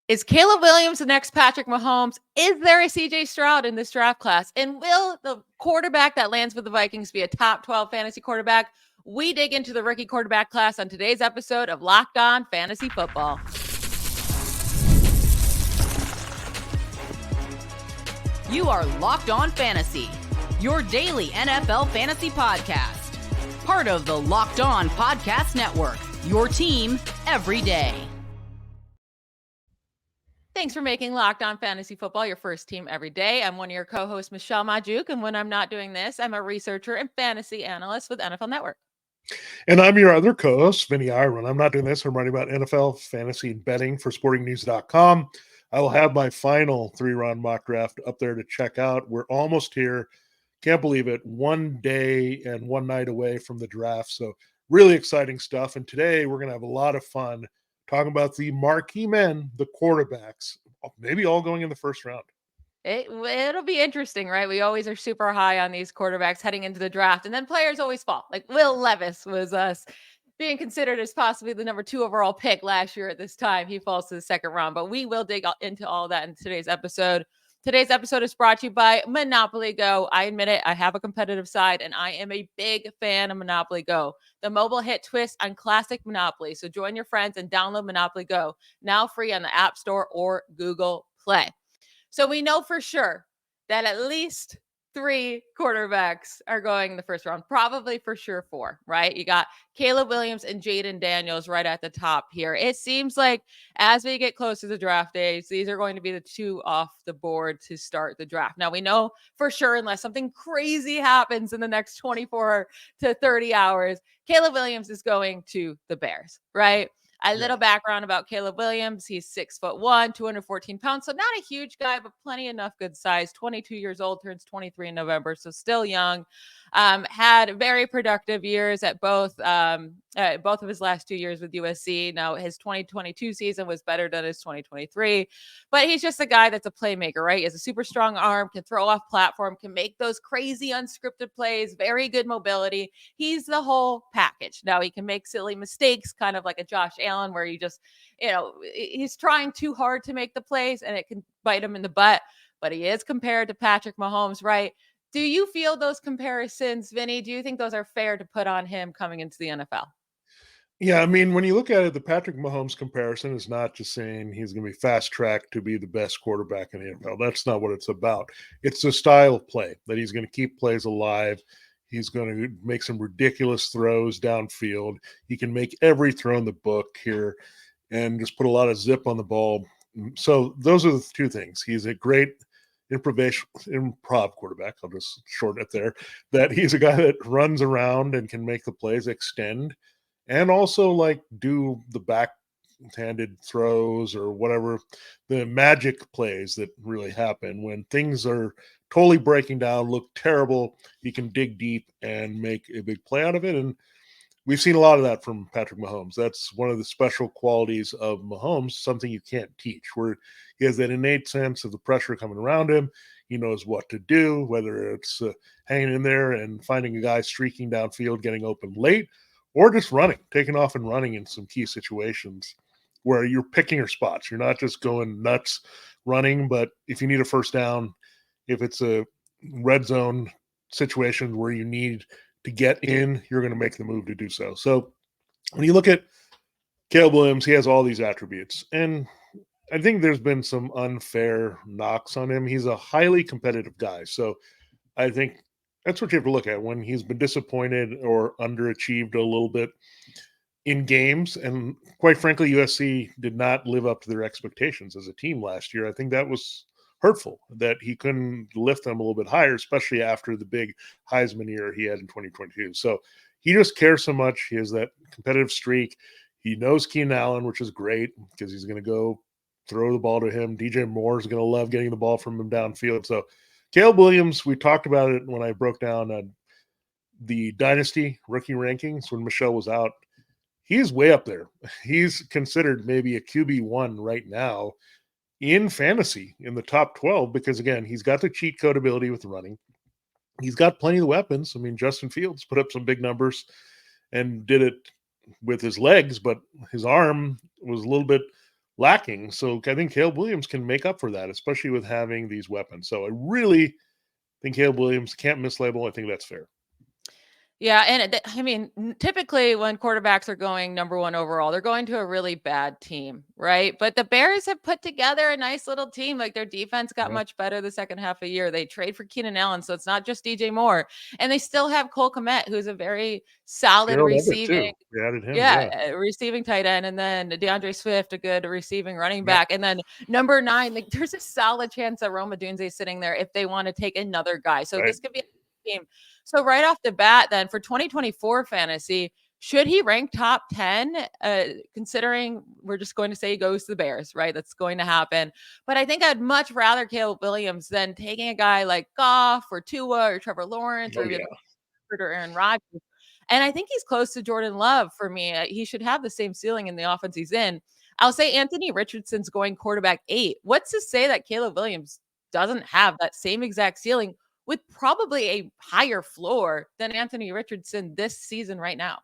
Is Caleb Williams the next Patrick Mahomes? Is there a CJ Stroud in this draft class? And will the quarterback that lands with the Vikings be a top 12 fantasy quarterback? We dig into the rookie quarterback class on today's episode of Locked On Fantasy Football. You are Locked On Fantasy, your daily NFL fantasy podcast. Part of the Locked On Podcast Network, your team every day. Thanks for making Locked On Fantasy Football your first team every day. I'm one of your co-hosts, Michelle Magdziuk, and when I'm not doing this, I'm a researcher and fantasy analyst with NFL Network. And I'm your other co-host, Vinnie Iyer. When I'm not doing this, I'm writing about NFL fantasy and betting for sportingnews.com. I will have my final 3-round mock draft up there to check out. We're almost here. Can't believe it. 1 day and 1 night away from the draft. So really exciting stuff. And today we're going to have a lot of fun talking about the marquee men, the quarterbacks, maybe all going in the first round. It'll be interesting, right? We always are super high on these quarterbacks heading into the draft, and then players always fall. Like Will Levis was being considered as possibly the number 2 overall pick last year at this time. He falls to the second round, but we will dig into all that in today's episode. Today's episode is brought to you by Monopoly Go. I admit it, I have a competitive side, and I am a big fan of Monopoly Go, the mobile hit twist on classic Monopoly. So join your friends and download Monopoly Go, now free on the App Store or Google Play. So we know for sure that at least 3 quarterbacks are going in the first round, probably for sure 4, right? You got Caleb Williams and Jaylen Daniels right at the top here. It seems like as we get closer to draft days, these are going to be the 2 off the board to start the draft. Now, we know for sure, unless something crazy happens in the next 24 to 30 hours, Caleb Williams is going to the Bears, right? A little background about Caleb Williams. He's 6'1", 214 pounds. So not a huge guy, but plenty enough good size. 22 years old, turns 23 in November. So still young. Had very productive years at both of his last 2 years with USC. Now his 2022 season was better than his 2023, but he's just a guy that's a playmaker, right? He has a super strong arm, can throw off platform, can make those crazy unscripted plays, very good mobility. He's the whole package. Now he can make silly mistakes, kind of like a Josh Allen, where you just, he's trying too hard to make the plays and it can bite him in the butt, but he is compared to Patrick Mahomes, right? Do you feel those comparisons, Vinny? Do you think those are fair to put on him coming into the NFL? Yeah, I mean, when you look at it, the Patrick Mahomes comparison is not just saying he's going to be fast-tracked to be the best quarterback in the NFL. That's not what it's about. It's the style of play, that he's going to keep plays alive. He's going to make some ridiculous throws downfield. He can make every throw in the book here and just put a lot of zip on the ball. So those are the 2 things. He's a great improv quarterback. I'll just shorten it there. That he's a guy that runs around and can make the plays extend, and also like do the backhanded throws or whatever, the magic plays that really happen when things are totally breaking down, look terrible. He can dig deep and make a big play out of it. And we've seen a lot of that from Patrick Mahomes. That's one of the special qualities of Mahomes, something you can't teach, where he has that innate sense of the pressure coming around him. He knows what to do, whether it's hanging in there and finding a guy streaking downfield, getting open late, or just running, taking off and running in some key situations where you're picking your spots. You're not just going nuts running, but if you need a first down, if it's a red zone situation where you need to get in, you're going to make the move to do so. So when you look at Caleb Williams, he has all these attributes. And I think there's been some unfair knocks on him. He's a highly competitive guy. So I think that's what you have to look at when he's been disappointed or underachieved a little bit in games. And quite frankly, USC did not live up to their expectations as a team last year. I think that was hurtful, that he couldn't lift them a little bit higher, especially after the big Heisman year he had in 2022. So he just cares so much. He has that competitive streak. He knows Keenan Allen, which is great because he's going to go throw the ball to him. DJ Moore is going to love getting the ball from him downfield. So Caleb Williams, we talked about it when I broke down the dynasty rookie rankings when Michelle was out. He's way up there. He's considered maybe a QB1 right now in fantasy in the top 12 because, again, he's got the cheat code ability with running. He's got plenty of weapons. I mean, Justin Fields put up some big numbers and did it with his legs, but his arm was a little bit lacking. So I think Caleb Williams can make up for that, especially with having these weapons. So I really think Caleb Williams can't mislabel. I think that's fair. Yeah, and I mean, typically when quarterbacks are going number 1 overall, they're going to a really bad team, right? But the Bears have put together a nice little team. Like their defense got much better the second half of the year. They trade for Keenan Allen, so it's not just DJ Moore, and they still have Cole Kmet, who's a very solid receiving. We added him, Receiving tight end, and then DeAndre Swift, a good receiving running back, and then number 9. Like there's a solid chance that Rome Odunze is sitting there if they want to take another guy. So this could be a team. So right off the bat, then for 2024 fantasy, should he rank top 10? Considering we're just going to say he goes to the Bears, right? That's going to happen. But I think I'd much rather Caleb Williams than taking a guy like Goff or Tua or Trevor Lawrence or even Aaron Rodgers. And I think he's close to Jordan Love for me. He should have the same ceiling in the offense he's in. I'll say Anthony Richardson's going quarterback 8. What's to say that Caleb Williams doesn't have that same exact ceiling with probably a higher floor than Anthony Richardson this season right now?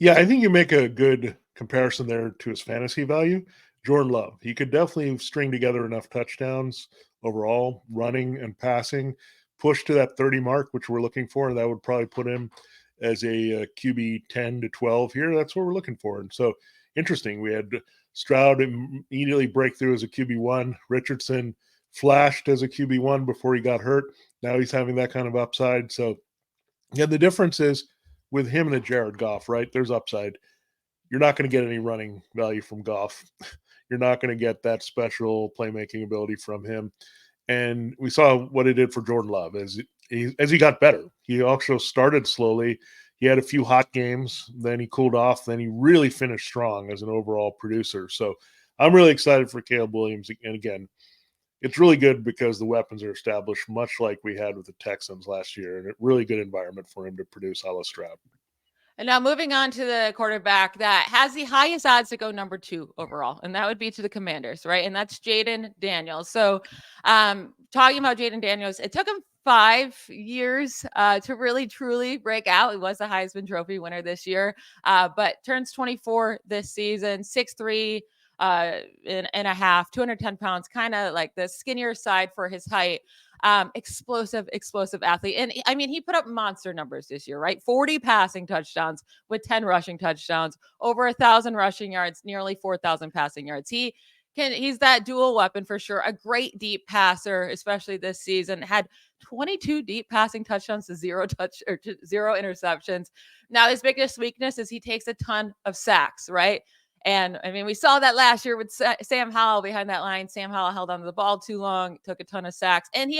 Yeah, I think you make a good comparison there to his fantasy value. Jordan Love, he could definitely string together enough touchdowns overall, running and passing, push to that 30 mark, which we're looking for. And that would probably put him as a QB 10 to 12 here. That's what we're looking for. And so interesting. We had Stroud immediately break through as a QB1. Richardson flashed as a QB1 before he got hurt. Now he's having that kind of upside. So, yeah, the difference is with him and the Jared Goff, right? There's upside. You're not going to get any running value from Goff. You're not going to get that special playmaking ability from him. And we saw what it did for Jordan Love as he got better. He also started slowly. He had a few hot games, then he cooled off, then he really finished strong as an overall producer. So I'm really excited for Caleb Williams. And again, it's really good because the weapons are established, much like we had with the Texans last year, and a really good environment for him to produce a la Stroud. And now moving on to the quarterback that has the highest odds to go number 2 overall, and that would be to the Commanders, right? And that's Jayden Daniels. So talking about Jayden Daniels, it took him 5 years to really, truly break out. He was the Heisman Trophy winner this year, but turns 24 this season, 6'3", and a half, 210 pounds, kind of like the skinnier side for his height. Explosive athlete. And I mean, he put up monster numbers this year, right? 40 passing touchdowns with 10 rushing touchdowns, over 1,000 rushing yards, nearly 4,000 passing yards. He's that dual weapon for sure. A great deep passer, especially this season. Had 22 deep passing touchdowns to zero interceptions. Now his biggest weakness is he takes a ton of sacks, right? And I mean, we saw that last year with Sam Howell behind that line. Sam Howell held onto the ball too long, took a ton of sacks. And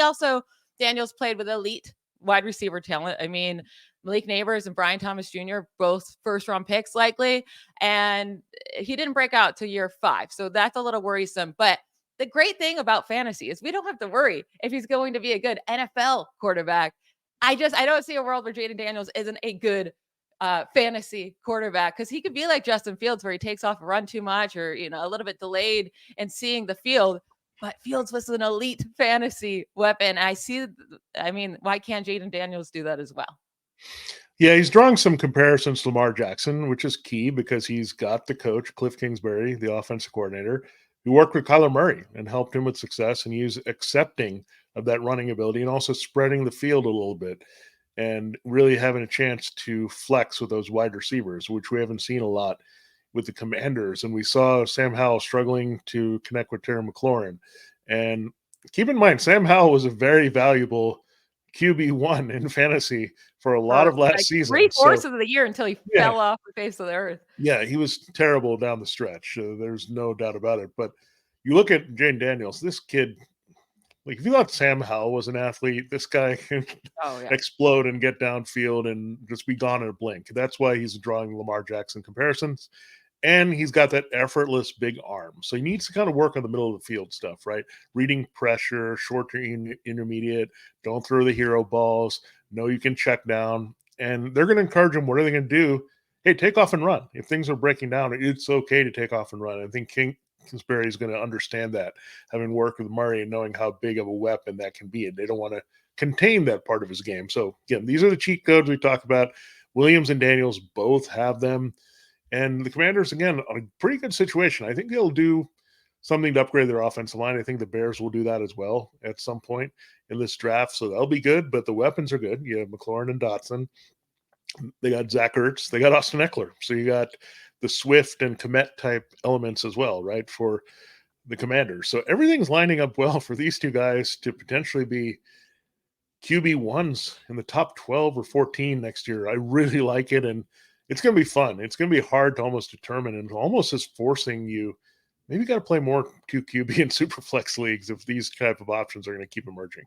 Daniels played with elite wide receiver talent. I mean, Malik Neighbors and Brian Thomas Jr., both first-round picks likely. And he didn't break out to year 5. So that's a little worrisome. But the great thing about fantasy is we don't have to worry if he's going to be a good NFL quarterback. I don't see a world where Jayden Daniels isn't a good fantasy quarterback, because he could be like Justin Fields where he takes off a run too much or, a little bit delayed in seeing the field. But Fields was an elite fantasy weapon. Why can't Jayden Daniels do that as well? Yeah, he's drawing some comparisons to Lamar Jackson, which is key because he's got the coach, Cliff Kingsbury, the offensive coordinator, who worked with Kyler Murray and helped him with success. And he's accepting of that running ability and also spreading the field a little bit and really having a chance to flex with those wide receivers, which we haven't seen a lot with the Commanders. And we saw Sam Howell struggling to connect with Terry McLaurin. And keep in mind, Sam Howell was a very valuable QB1 in fantasy for a lot of last season. 3/4 of the year until he fell off the face of the earth. Yeah, he was terrible down the stretch. There's no doubt about it. But you look at Jayden Daniels, this kid, like if you thought Sam Howell was an athlete, this guy can explode and get downfield and just be gone in a blink. That's why he's drawing Lamar Jackson comparisons. And he's got that effortless big arm. So he needs to kind of work on the middle of the field stuff, right? Reading pressure, short to intermediate, don't throw the hero balls, know you can check down. And they're going to encourage him. What are they going to do? Hey, take off and run. If things are breaking down, it's okay to take off and run. I think Kingsbury is going to understand that, having worked with Murray and knowing how big of a weapon that can be. And they don't want to contain that part of his game. So, again, these are the cheat codes we talk about. Williams and Daniels both have them. And the Commanders, again, a pretty good situation. I think they'll do something to upgrade their offensive line. I think the Bears will do that as well at some point in this draft. So they'll be good, but the weapons are good. You have McLaurin and Dotson. They got Zach Ertz. They got Austin Eckler. So you got the Swift and Komet type elements as well, right, for the Commanders. So everything's lining up well for these two guys to potentially be QB1s in the top 12 or 14 next year. I really like it, and it's going to be fun. It's going to be hard to almost determine, and almost is forcing you. Maybe you got to play more QB and Superflex leagues if these type of options are going to keep emerging.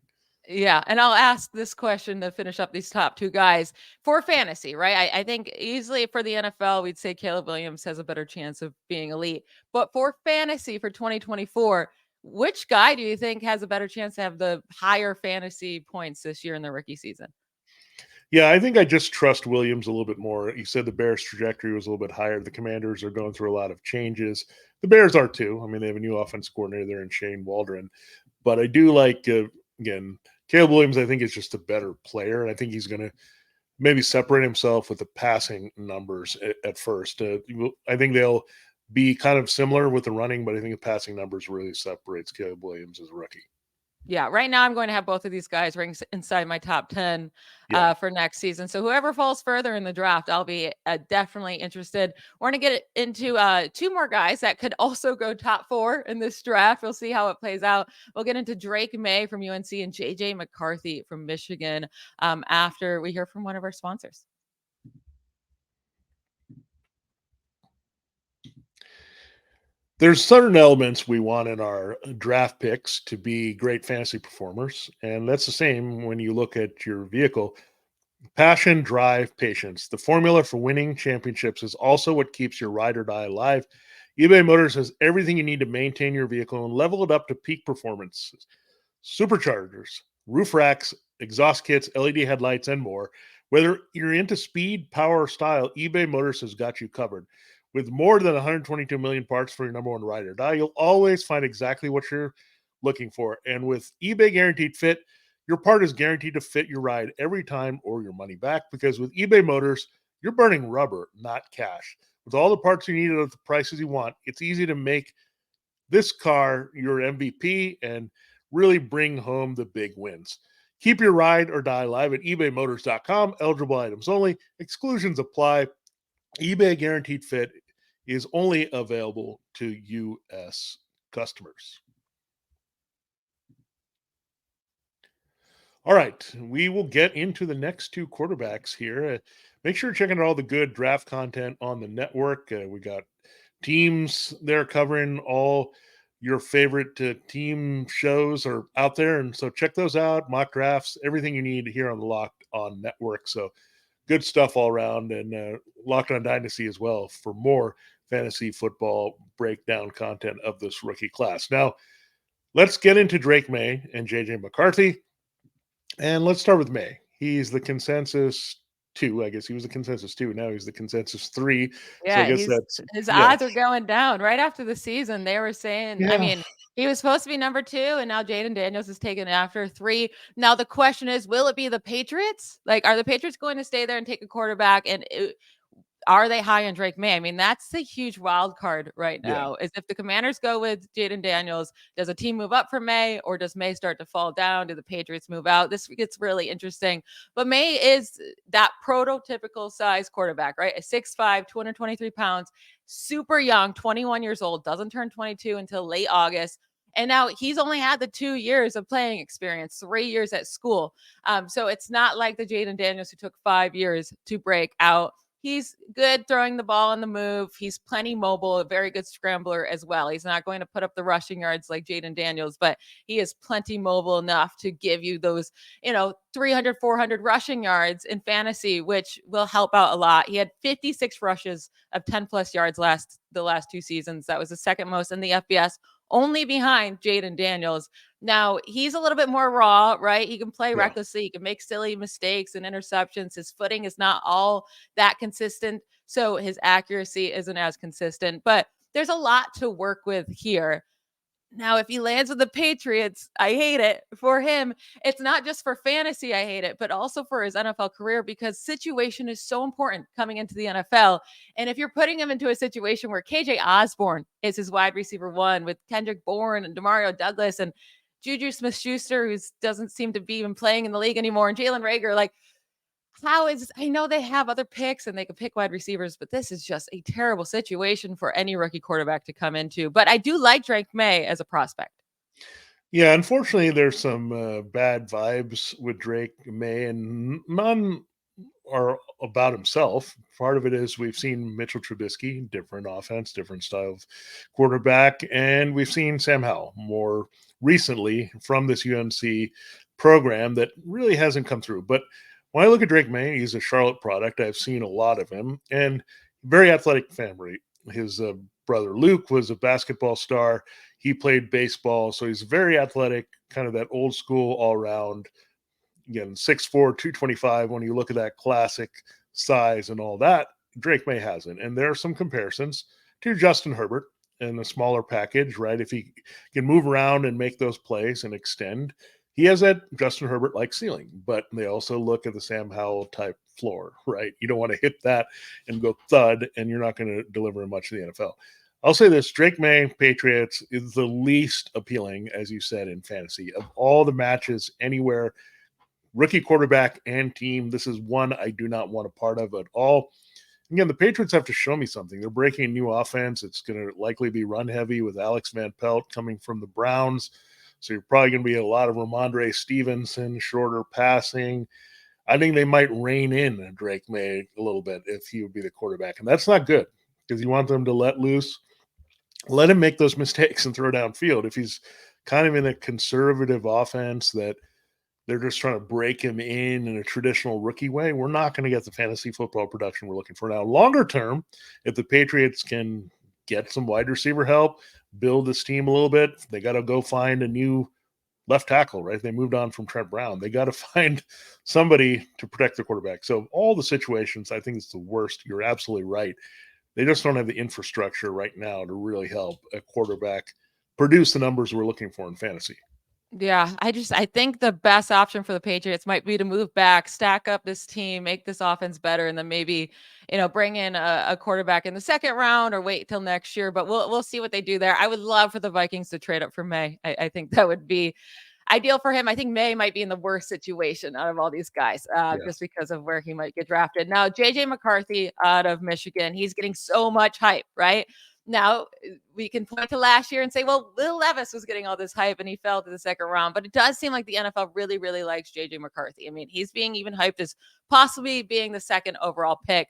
Yeah, and I'll ask this question to finish up these top two guys for fantasy, right? I think easily for the NFL, we'd say Caleb Williams has a better chance of being elite. But for fantasy for 2024, which guy do you think has a better chance to have the higher fantasy points this year in the rookie season? Yeah, I think I just trust Williams a little bit more. You said the Bears' trajectory was a little bit higher. The Commanders are going through a lot of changes. The Bears are too. I mean, they have a new offense coordinator there in Shane Waldron. But I do like, again, Caleb Williams, I think, is just a better player. And I think he's going to maybe separate himself with the passing numbers at first. I think they'll be kind of similar with the running, but I think the passing numbers really separates Caleb Williams as a rookie. Yeah, right now I'm going to have both of these guys ranked inside my top 10 for next season. So whoever falls further in the draft, I'll be definitely interested. We're going to get into two more guys that could also go top 4 in this draft. We'll see how it plays out. We'll get into Drake Maye from UNC and JJ McCarthy from Michigan after we hear from one of our sponsors. There's certain elements we want in our draft picks to be great fantasy performers. And that's the same when you look at your vehicle. Passion, drive, patience. The formula for winning championships is also what keeps your ride or die alive. eBay Motors has everything you need to maintain your vehicle and level it up to peak performance. Superchargers, roof racks, exhaust kits, LED headlights, and more. Whether you're into speed, power, or style, eBay Motors has got you covered. With more than 122 million parts for your number one ride or die, you'll always find exactly what you're looking for. And with eBay Guaranteed Fit, your part is guaranteed to fit your ride every time or your money back, because with eBay Motors, you're burning rubber, not cash. With all the parts you need at the prices you want, it's easy to make this car your MVP and really bring home the big wins. Keep your ride or die live at ebaymotors.com. Eligible items only. Exclusions apply. eBay Guaranteed Fit is only available to U.S. customers. All right, we will get into the next two quarterbacks here. Make sure you're checking out all the good draft content on the network. We got teams there covering all your favorite team shows are out there. And so check those out, mock drafts, everything you need here on the Locked On Network. So good stuff all around, and Locked On Dynasty as well for more fantasy football breakdown content of this rookie class. Now, let's get into Drake Maye and JJ McCarthy. And let's start with Maye. He's the consensus 2. I guess he was the consensus 2. Now he's the consensus 3. Yeah, so I guess that's his odds are going down. Right after the season, they were saying, I mean, he was supposed to be number 2, and now Jayden Daniels is taken after 3. Now the question is, will it be the Patriots? Like, are the Patriots going to stay there and take a quarterback? And are they high on Drake Maye? I mean, that's the huge wild card right now. Is if the Commanders go with Jayden Daniels, does a team move up for Maye, or does Maye start to fall down? Do the Patriots move out? This gets really interesting. But Maye is that prototypical size quarterback, right? A 6'5", 223 pounds, super young, 21 years old, doesn't turn 22 until late August. And now he's only had the 2 years of playing experience, 3 years at school. So it's not like the Jayden Daniels who took 5 years to break out. He's good throwing the ball on the move. He's plenty mobile, a very good scrambler as well. He's not going to put up the rushing yards like Jayden Daniels, but he is plenty mobile enough to give you those, 300, 400 rushing yards in fantasy, which will help out a lot. He had 56 rushes of 10 plus yards the last 2 seasons. That was the second most in the FBS, only behind Jayden Daniels. Now, he's a little bit more raw, right? He can play recklessly. He can make silly mistakes and interceptions. His footing is not all that consistent, so his accuracy isn't as consistent. But there's a lot to work with here. Now, if he lands with the Patriots, I hate it for him. It's not just for fantasy, I hate it, but also for his NFL career because situation is so important coming into the NFL. And if you're putting him into a situation where KJ Osborne is his wide receiver one with Kendrick Bourne and Demario Douglas and Juju Smith-Schuster, who doesn't seem to be even playing in the league anymore, and Jalen Reagor, like, how is I know they have other picks and they can pick wide receivers, but this is just a terrible situation for any rookie quarterback to come into. But I do like Drake Maye as a prospect. Yeah, unfortunately, there's some bad vibes with Drake May, and none are about himself. Part of it is we've seen Mitchell Trubisky, different offense, different style of quarterback, and we've seen Sam Howell more recently from this UNC program that really hasn't come through. But when I look at Drake May, he's a Charlotte product. I've seen a lot of him, and very athletic family. His brother Luke was a basketball star. He played baseball, so he's very athletic, kind of that old school all around. Again, 6'4", 225. When you look at that classic size and all that, Drake May hasn't. And there are some comparisons to Justin Herbert in a smaller package, right? If he can move around and make those plays and extend, he has that Justin Herbert like ceiling. But they also look at the Sam Howell type floor, right? You don't want to hit that and go thud, and you're not going to deliver much in the NFL. I'll say this: Drake May, Patriots, is the least appealing, as you said, in fantasy. Of all the matches anywhere, rookie quarterback and team, this is one I do not want a part of at all. Again, the Patriots have to show me something. They're breaking a new offense. It's going to likely be run heavy with Alex Van Pelt coming from the Browns. So you're probably going to be a lot of Ramondre Stevenson, shorter passing. I think they might rein in Drake May a little bit if he would be the quarterback. And that's not good because you want them to let loose. Let him make those mistakes and throw downfield. If he's kind of in a conservative offense that they're just trying to break him in a traditional rookie way, we're not going to get the fantasy football production we're looking for now. Longer term, if the Patriots can get some wide receiver help, build this team a little bit, they got to go find a new left tackle, right? They moved on from Trent Brown. They got to find somebody to protect the quarterback. So all the situations, I think it's the worst. You're absolutely right. They just don't have the infrastructure right now to really help a quarterback produce the numbers we're looking for in fantasy. Yeah, I think the best option for the Patriots might be to move back, stack up this team, make this offense better, and then maybe, bring in a quarterback in the second round or wait till next year. But we'll see what they do there. I would love for the Vikings to trade up for Maye. I think that would be ideal for him. I think Maye might be in the worst situation out of all these guys, just Yes. because of where he might get drafted. Now, JJ McCarthy out of Michigan, he's getting so much hype, right? Now, we can point to last year and say, well, Will Levis was getting all this hype and he fell to the second round. But it does seem like the NFL really, really likes JJ McCarthy. I mean, he's being even hyped as possibly being the second overall pick.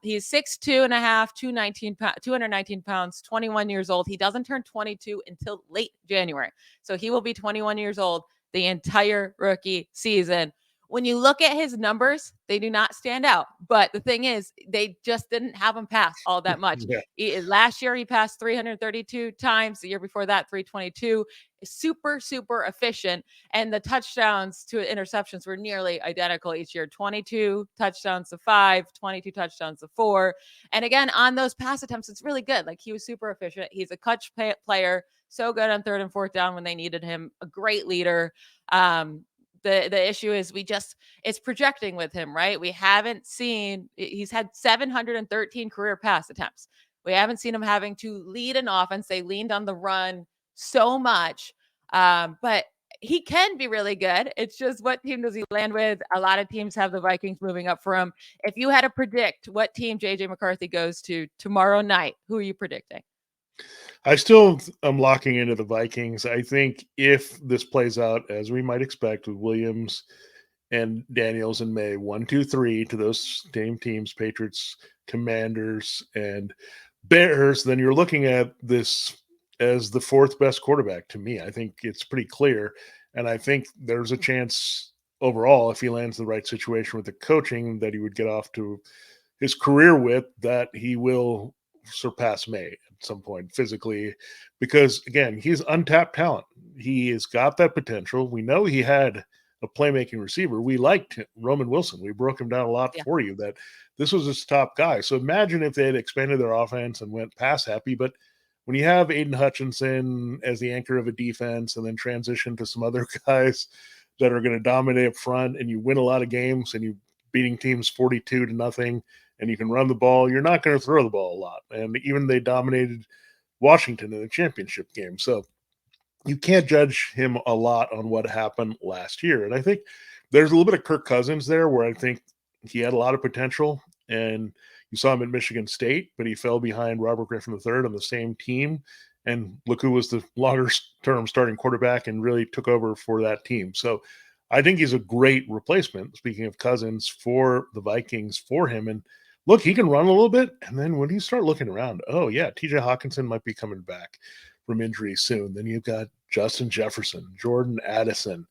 He's 6'2 and a half, 219 pounds, 21 years old. He doesn't turn 22 until late January. So he will be 21 years old the entire rookie season. When you look at his numbers, they do not stand out. But the thing is, they just didn't have him pass all that much. Yeah. Last year, he passed 332 times. The year before that, 322. Super, super efficient. And the touchdowns to interceptions were nearly identical each year. 22 touchdowns to 5, 22 touchdowns to 4. And again, on those pass attempts, it's really good. Like, he was super efficient. He's a clutch player. So good on third and fourth down when they needed him. A great leader. The issue is it's projecting with him, right? We haven't seen, he's had 713 career pass attempts. We haven't seen him having to lead an offense. They leaned on the run so much. But he can be really good. It's just, what team does he land with? A lot of teams have the Vikings moving up for him. If you had to predict what team JJ McCarthy goes to tomorrow night, who are you predicting? I still am locking into the Vikings. I think if this plays out as we might expect with Williams and Daniels and Maye, 1, 2, 3 to those same teams, Patriots, Commanders, and Bears, then you're looking at this as the fourth best quarterback to me. I think it's pretty clear. And I think there's a chance overall, if he lands the right situation with the coaching that he would get off to his career with, that he will surpass Maye at some point physically, because again, he's untapped talent. He has got that potential. We know he had a playmaking receiver. We liked Roman Wilson. We broke him down a lot for you, that this was his top guy. So imagine if they had expanded their offense and went pass happy, but when you have Aiden Hutchinson as the anchor of a defense and then transition to some other guys that are going to dominate up front, and you win a lot of games and you beating teams 42-0, and you can run the ball, you're not going to throw the ball a lot. And even they dominated Washington in the championship game. So you can't judge him a lot on what happened last year. And I think there's a little bit of Kirk Cousins there where I think he had a lot of potential, and you saw him at Michigan State, but he fell behind Robert Griffin III on the same team. And look who was the longer term starting quarterback and really took over for that team. So I think he's a great replacement, speaking of Cousins, for the Vikings for him. And look, he can run a little bit. And then when you start looking around, oh, yeah, TJ Hawkinson might be coming back from injury soon. Then you've got Justin Jefferson, Jordan Addison,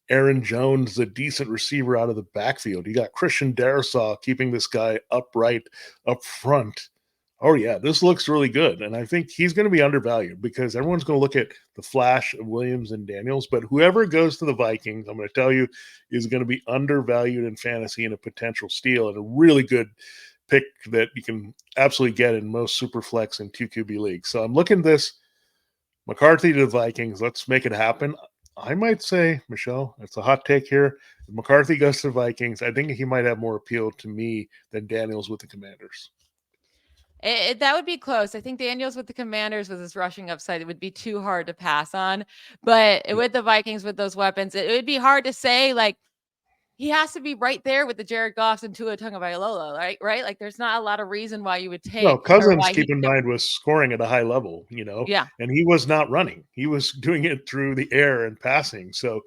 Aaron Jones, a decent receiver out of the backfield. You got Christian Darrisaw keeping this guy upright up front. Oh, yeah, this looks really good. And I think he's going to be undervalued because everyone's going to look at the flash of Williams and Daniels. But whoever goes to the Vikings, I'm going to tell you, is going to be undervalued in fantasy and a potential steal and a really good pick that you can absolutely get in most Superflex and 2QB leagues. So I'm looking at this McCarthy to the Vikings. Let's make it happen. I might say, Michelle, it's a hot take here. If McCarthy goes to the Vikings, I think he might have more appeal to me than Daniels with the Commanders. That would be close. I think Daniels with the Commanders with his rushing upside, it would be too hard to pass on. But with the Vikings with those weapons, it would be hard to say, like, he has to be right there with the Jared Goffs and Tua Tagovailoa, right? Right? Like, there's not a lot of reason why you would take Well, or Cousins, why he keep in mind, was scoring at a high level, yeah. and he was not running. He was doing it through the air and passing. So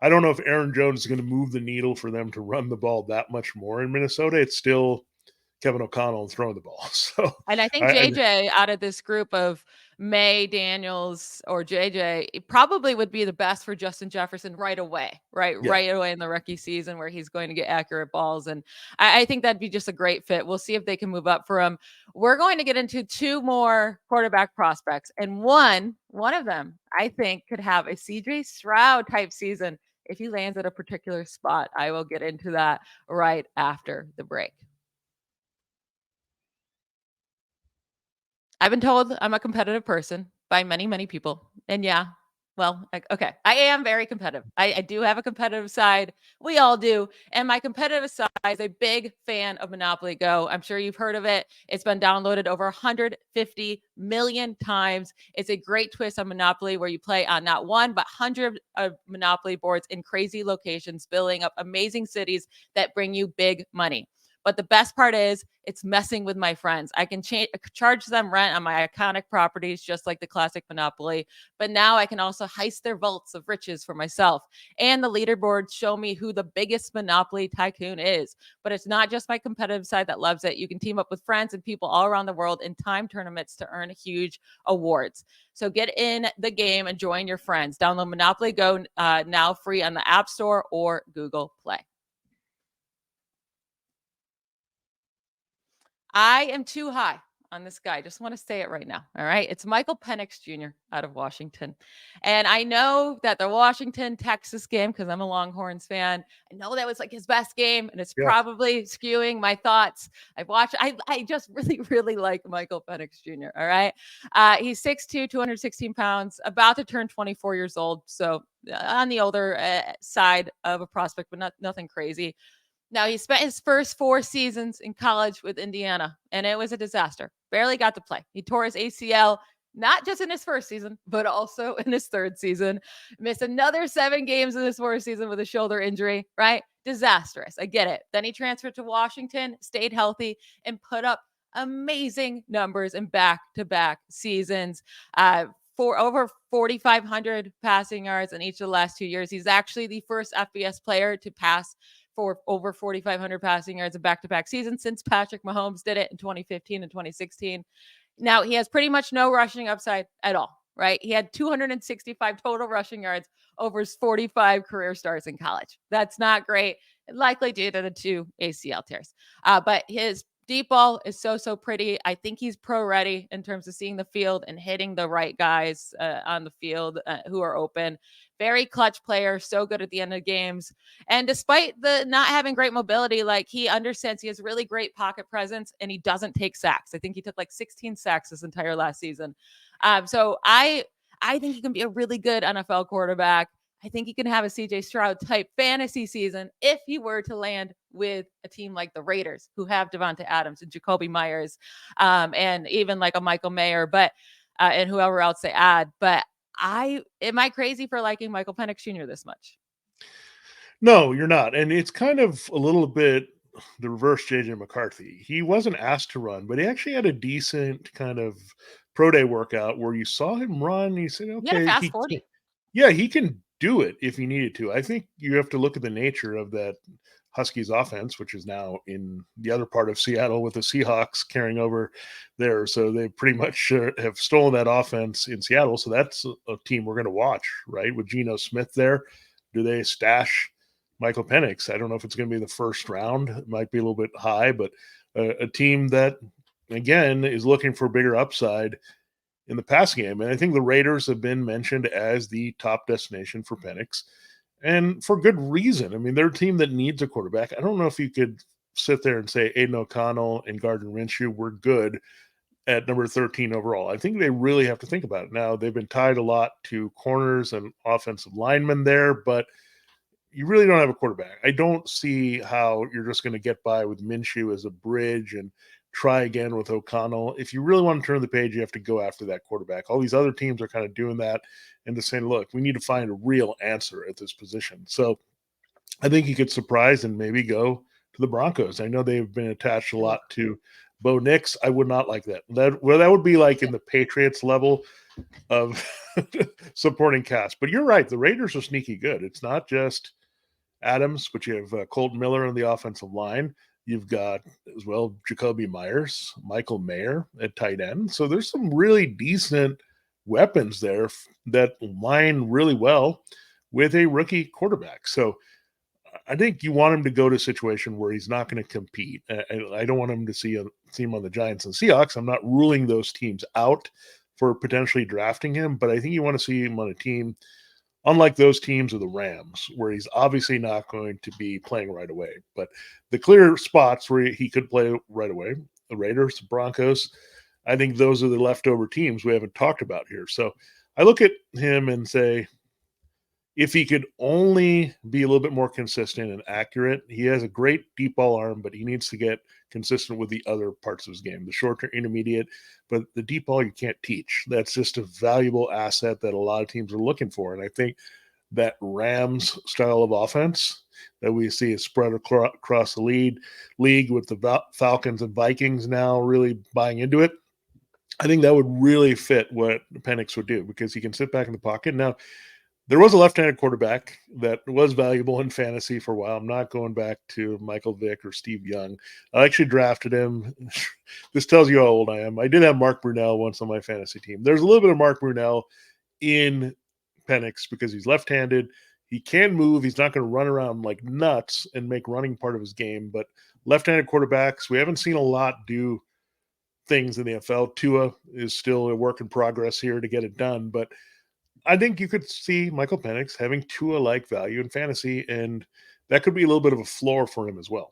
I don't know if Aaron Jones is going to move the needle for them to run the ball that much more in Minnesota. It's still Kevin O'Connell throwing the ball. So And I think I JJ out of this group of Maye, Daniels, or JJ, it probably would be the best for Justin Jefferson right away, right? yeah. Right away in the rookie season where he's going to get accurate balls. And I think that'd be just a great fit. We'll see if they can move up for him. We're going to get into two more quarterback prospects. And one of them, I think, could have a CJ Stroud type season if he lands at a particular spot. I will get into that right after the break. I've been told I'm a competitive person by many, many people. And yeah, well, okay, I am very competitive. I do have a competitive side. We all do. And my competitive side is a big fan of Monopoly Go. I'm sure you've heard of it. It's been downloaded over 150 million times. It's a great twist on Monopoly where you play on not one, but hundreds of Monopoly boards in crazy locations, building up amazing cities that bring you big money. But the best part is it's messing with my friends. I can charge them rent on my iconic properties, just like the classic Monopoly. But now I can also heist their vaults of riches for myself. And the leaderboards show me who the biggest Monopoly tycoon is. But it's not just my competitive side that loves it. You can team up with friends and people all around the world in time tournaments to earn huge awards. So get in the game and join your friends. Download Monopoly Go now free on the App Store or Google Play. I am too high on this guy. Just want to say it right now. All right. It's Michael Penix Jr. out of Washington. And I know that the Washington Texas game, because I'm a Longhorns fan, I know that was like his best game, and it's probably skewing my thoughts. I just really, really like Michael Penix Jr. All right. He's 6'2, 216 pounds, about to turn 24 years old. So on the older side of a prospect, but nothing crazy. Now, he spent his first 4 seasons in college with Indiana, and it was a disaster. Barely got to play. He tore his ACL, not just in his first season, but also in his third season. Missed another 7 games in his fourth season with a shoulder injury, right? Disastrous. I get it. Then he transferred to Washington, stayed healthy, and put up amazing numbers in back-to-back seasons. For over 4,500 passing yards in each of the last 2 years. He's actually the first FBS player to pass for over 4,500 passing yards in back-to-back seasons since Patrick Mahomes did it in 2015 and 2016. Now, he has pretty much no rushing upside at all, right? He had 265 total rushing yards over his 45 career starts in college. That's not great, likely due to the 2 ACL tears. But his Deep ball is so pretty. I think he's pro ready in terms of seeing the field and hitting the right guys on the field who are open. Very clutch player, so good at the end of games. And despite the not having great mobility, like he understands, he has really great pocket presence and he doesn't take sacks. I think he took like 16 sacks this entire last season. So I think he can be a really good NFL quarterback. I think he can have a CJ Stroud type fantasy season if he were to land with a team like the Raiders, who have Devonta Adams and Jacoby Myers, and even like a Michael Mayer, but and whoever else they add. But am I crazy for liking Michael Penix Jr. this much? No, you're not. And it's kind of a little bit the reverse JJ McCarthy. He wasn't asked to run, but he actually had a decent kind of pro day workout where you saw him run. You said, He had a okay, fast 40. yeah, he can do it if he needed to. I think you have to look at the nature of that Huskies offense, which is now in the other part of Seattle with the Seahawks carrying over there. So they pretty much have stolen that offense in Seattle. So that's a team we're going to watch, right? With Geno Smith there. Do they stash Michael Penix? I don't know if it's going to be the first round. It might be a little bit high, but a team that, again, is looking for bigger upside in the pass game. And I think the Raiders have been mentioned as the top destination for Penix, and for good reason. I mean, they're a team that needs a quarterback. I don't know if you could sit there and say Aiden O'Connell and Gardner Minshew were good at number 13 overall. I think they really have to think about it. Now, they've been tied a lot to corners and offensive linemen there, but you really don't have a quarterback. I don't see how you're just going to get by with Minshew as a bridge and try again with O'Connell. If you really want to turn the page, you have to go after that quarterback. All these other teams are kind of doing that and just saying, look, we need to find a real answer at this position. So I think he could surprise and maybe go to the Broncos. I know they've been attached a lot to Bo Nix. I would not like that. That would be like in the Patriots level of supporting cast. But you're right. The Raiders are sneaky good. It's not just Adams, but you have Colton Miller on the offensive line. You've got as well Jacoby Myers, Michael Mayer at tight end. So there's some really decent weapons there that line really well with a rookie quarterback. So I think you want him to go to a situation where he's not going to compete. I don't want him to see him on the Giants and Seahawks. I'm not ruling those teams out for potentially drafting him, but I think you want to see him on a team unlike those teams of the Rams, where he's obviously not going to be playing right away. But the clear spots where he could play right away, the Raiders, the Broncos, I think those are the leftover teams we haven't talked about here. So I look at him and say, if he could only be a little bit more consistent and accurate, he has a great deep ball arm, but he needs to get consistent with the other parts of his game, the short term, intermediate. But the deep ball you can't teach. That's just a valuable asset that a lot of teams are looking for. And I think that Rams style of offense that we see is spread across the league with the Falcons and Vikings now really buying into it. I think that would really fit what Penix would do because he can sit back in the pocket. Now, there was a left-handed quarterback that was valuable in fantasy for a while. I'm not going back to Michael Vick or Steve Young. I actually drafted him. This tells you how old I am. I did have Mark Brunell once on my fantasy team. There's a little bit of Mark Brunell in Penix because he's left-handed. He can move. He's not going to run around like nuts and make running part of his game. But left-handed quarterbacks, we haven't seen a lot do things in the NFL. Tua is still a work in progress here to get it done. But I think you could see Michael Penix having Tua-like value in fantasy, and that could be a little bit of a floor for him as well.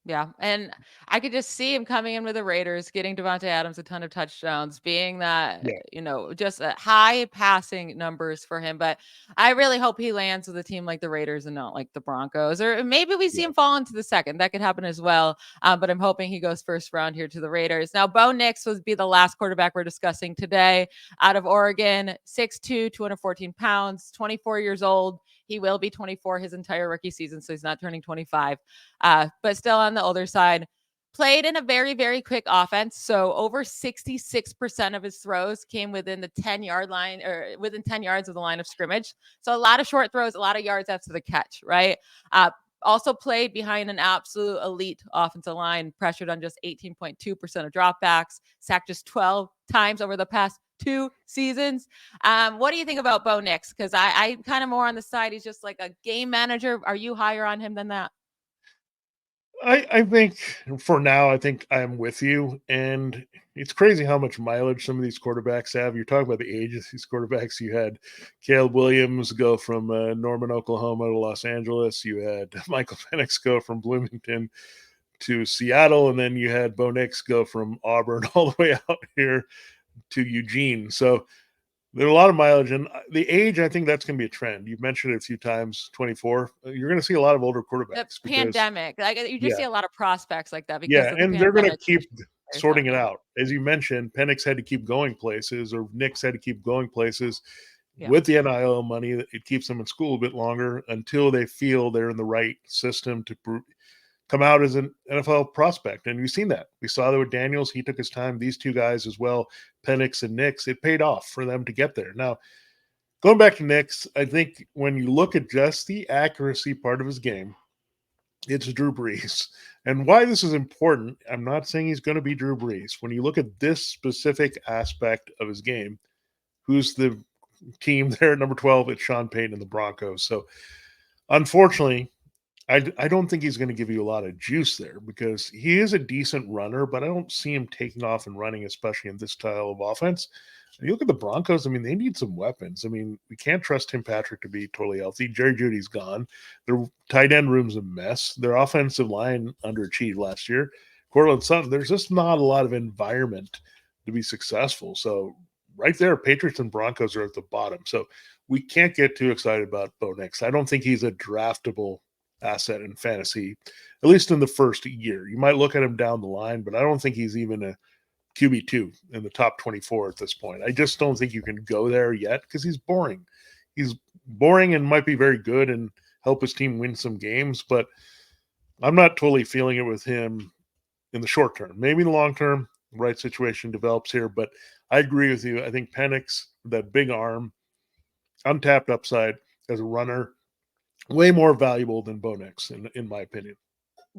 Yeah, and I could just see him coming in with the Raiders, getting Devonta Adams a ton of touchdowns, being that, Yeah. just high passing numbers for him. But I really hope he lands with a team like the Raiders and not like the Broncos. Or maybe we see him fall into the second. That could happen as well. But I'm hoping he goes first round here to the Raiders. Now, Bo Nix would be the last quarterback we're discussing today out of Oregon, 6'2", 214 pounds, 24 years old. He will be 24 his entire rookie season, so he's not turning 25. But still on the older side. Played in a very, very quick offense. So over 66% of his throws came within the 10-yard line or within 10 yards of the line of scrimmage. So a lot of short throws, a lot of yards after the catch, right? Also played behind an absolute elite offensive line, pressured on just 18.2% of dropbacks, sacked just 12 times over the past 2 seasons. What do you think about Bo Nix? Because I kind of more on the side. He's just like a game manager. Are you higher on him than that? I think for now, I think I'm with you. And it's crazy how much mileage some of these quarterbacks have. You're talking about the age of these quarterbacks. You had Caleb Williams go from Norman, Oklahoma to Los Angeles. You had Michael Penix go from Bloomington to Seattle. And then you had Bo Nix go from Auburn all the way out here to Eugene. So there's a lot of mileage, and the age, I think that's going to be a trend. You've mentioned it a few times, 24. You're going to see a lot of older The quarterbacks because, pandemic, like, you just yeah, see a lot of prospects like that because yeah, of the and they're going to pandemic keep pushed players sorting out it there. out. As you mentioned, Penix had to keep going places, or Nix had to keep going places Yeah. with the NIL money. It keeps them in school a bit longer until they feel they're in the right system to come out as an NFL prospect. And we've seen that. We saw that with Daniels. He took his time. These two guys as well, Penix and Nix, it paid off for them to get there. Now, going back to Nix, I think when you look at just the accuracy part of his game, it's Drew Brees. And why this is important, I'm not saying he's going to be Drew Brees. When you look at this specific aspect of his game, who's the team there at number 12? It's Sean Payton and the Broncos. So unfortunately, I don't think he's going to give you a lot of juice there because he is a decent runner, but I don't see him taking off and running, especially in this style of offense. And you look at the Broncos, I mean, they need some weapons. I mean, we can't trust Tim Patrick to be totally healthy. Jerry Judy's gone. Their tight end room's a mess. Their offensive line underachieved last year. Cortland Sutton, there's just not a lot of environment to be successful. So right there, Patriots and Broncos are at the bottom. So we can't get too excited about Bo Nix. I don't think he's a draftable asset in fantasy, at least in the first year. You might look at him down the line, but I don't think he's even a QB2 in the top 24 at this point. I just don't think you can go there yet because he's boring. He's boring and might be very good and help his team win some games, but I'm not totally feeling it with him in the short term. Maybe in the long term, the right situation develops here, but I agree with you. I think Penix, that big arm, untapped upside as a runner, way more valuable than Bo Nix, in my opinion.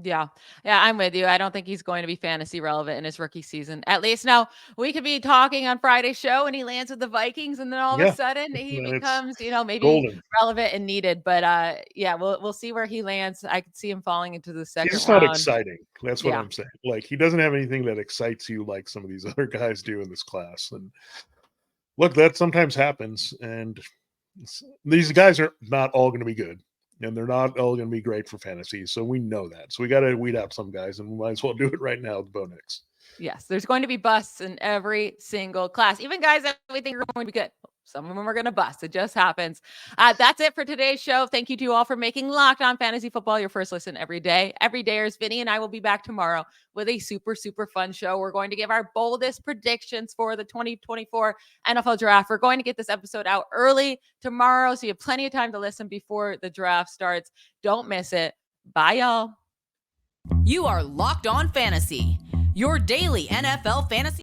Yeah. Yeah, I'm with you. I don't think he's going to be fantasy relevant in his rookie season. At least now we could be talking on Friday's show and he lands with the Vikings and then all of a Yeah, sudden he and it's becomes, maybe golden. relevant and needed. But yeah, we'll see where he lands. I could see him falling into the He's second just not round. exciting. That's what Yeah. I'm saying. Like, he doesn't have anything that excites you like some of these other guys do in this class. And look, that sometimes happens. And these guys are not all going to be good. And they're not all going to be great for fantasy. So we know that. So we got to weed out some guys, and we might as well do it right now with Bo Nix. Yes, there's going to be busts in every single class, even guys that we think are going to be good. Some of them are going to bust. It just happens. That's it for today's show. Thank you to you all for making Locked On Fantasy Football your first listen every day. Every dayers, Vinnie and I will be back tomorrow with a super, super fun show. We're going to give our boldest predictions for the 2024 NFL Draft. We're going to get this episode out early tomorrow, so you have plenty of time to listen before the draft starts. Don't miss it. Bye, y'all. You are Locked On Fantasy, your daily NFL fantasy